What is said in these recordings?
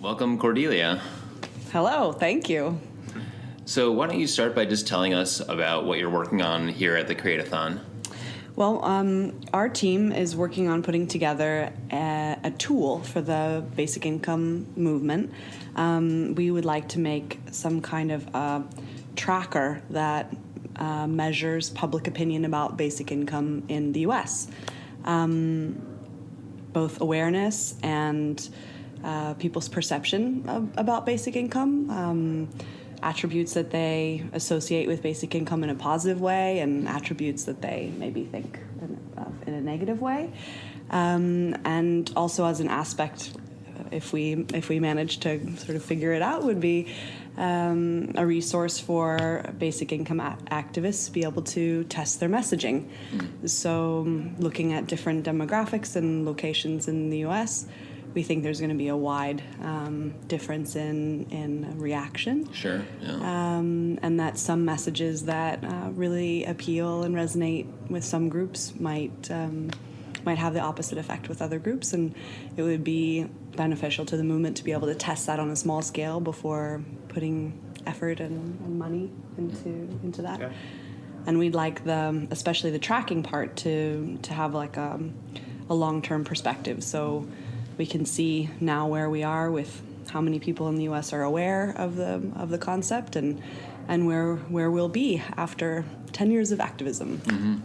Welcome, Cordelia. Hello, thank you. So why don't you start by just telling us about what you're working on here at the Create-a-thon? Well, our team is working on putting together a tool for the basic income movement. We would like to make some kind of a tracker that measures public opinion about basic income in the U.S. Both awareness and people's perception about basic income, attributes that they associate with basic income in a positive way, and attributes that they maybe think in a negative way, and also as an aspect, if we manage to sort of figure it out, would be a resource for basic income activists to be able to test their messaging. So looking at different demographics and locations in the U.S., we think there's going to be a wide difference in reaction. Sure. Yeah. And that some messages that really appeal and resonate with some groups might have the opposite effect with other groups, and it would be beneficial to the movement to be able to test that on a small scale before putting effort and money into that. Okay. And we'd like especially the tracking part to have like a long-term perspective, so we can see now where we are with how many people in the U.S. are aware of the concept, and where we'll be after 10 years of activism. Mm-hmm.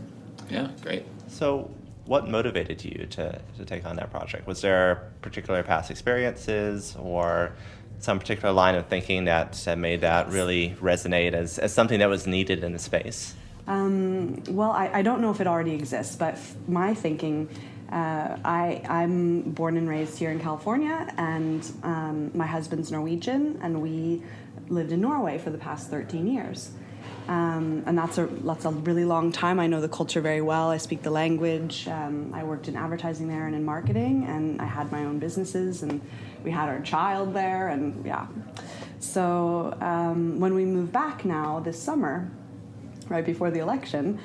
Yeah, great. So what motivated you to take on that project? Was there particular past experiences or some particular line of thinking that made that really resonate as something that was needed in the space? Well, I don't know if it already exists, but my thinking, I'm born and raised here in California, and my husband's Norwegian, and we lived in Norway for the past 13 years. And that's a really long time. I know the culture very well. I speak the language. I worked in advertising there and in marketing, and I had my own businesses, and we had our child there, and yeah. So when we moved back now this summer, right before the election,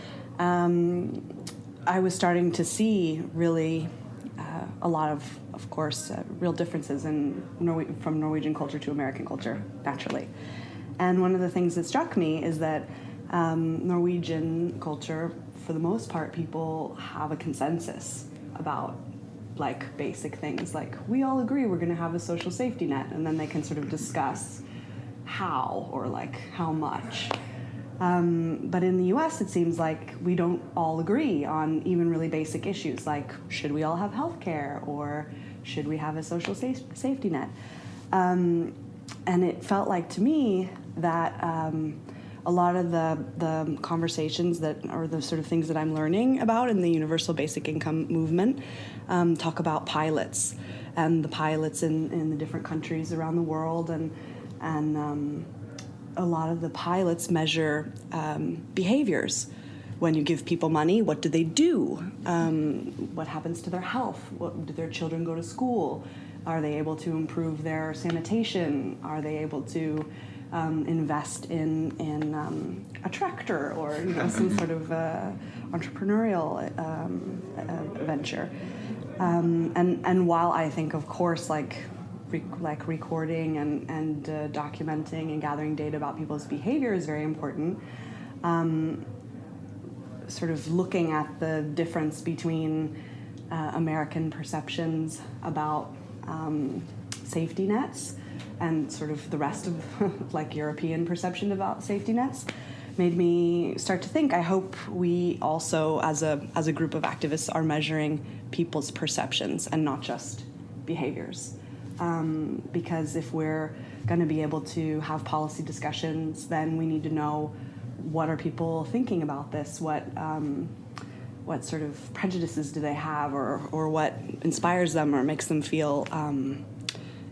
I was starting to see really a lot of course, real differences from Norwegian culture to American culture, naturally. And one of the things that struck me is that Norwegian culture, for the most part, people have a consensus about like basic things. Like, we all agree we're going to have a social safety net, and then they can sort of discuss how or like how much. But in the U.S., it seems like we don't all agree on even really basic issues, like should we all have health care, or should we have a social safety net? And it felt like to me that a lot of the conversations or the sort of things that I'm learning about in the universal basic income movement talk about pilots, and the pilots in the different countries around the world, and a lot of the pilots measure behaviors. When you give people money, what do they do? What happens to their health? Do their children go to school? Are they able to improve their sanitation? Are they able to invest in a tractor or some sort of entrepreneurial venture? And while I think, of course, like recording and documenting and gathering data about people's behavior is very important, sort of looking at the difference between American perceptions about safety nets and sort of the rest of like European perception about safety nets made me start to think, I hope we also as a group of activists are measuring people's perceptions and not just behaviors. Because if we're going to be able to have policy discussions, then we need to know what are people thinking about this, what sort of prejudices do they have, or what inspires them or makes them feel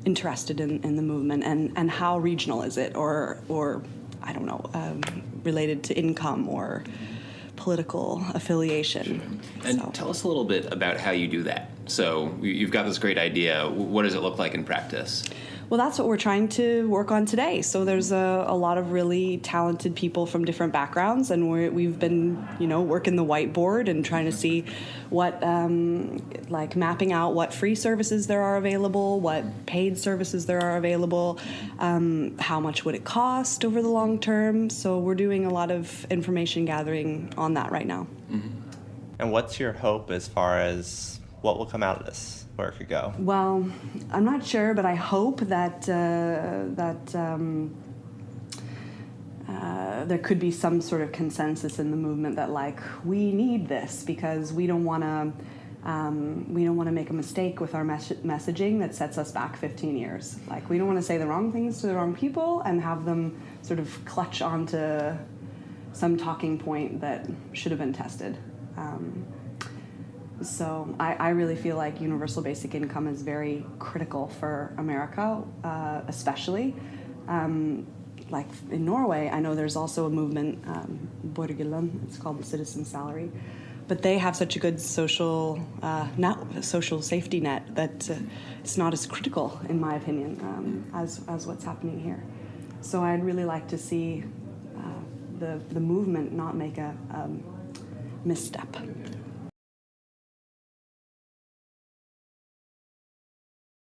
interested in the movement, and how regional is it, or I don't know, related to income or political affiliation. Sure. And tell us a little bit about how you do that. So you've got this great idea. What does it look like in practice? Well, that's what we're trying to work on today. So there's a lot of really talented people from different backgrounds, and we've been, working the whiteboard and trying to see what, like mapping out what free services there are available, what paid services there are available, how much would it cost over the long term. So we're doing a lot of information gathering on that right now. Mm-hmm. And what's your hope as far as what will come out of this? Where it could go? Well, I'm not sure, but I hope that there could be some sort of consensus in the movement that, like, we need this because we don't want to make a mistake with our messaging that sets us back 15 years. Like, we don't want to say the wrong things to the wrong people and have them sort of clutch onto some talking point that should have been tested. So I really feel like universal basic income is very critical for America, especially. Like in Norway, I know there's also a movement, Borgerlønn, it's called the citizen salary, but they have such a good social safety net that it's not as critical, in my opinion, as what's happening here. So I'd really like to see the movement not make a misstep.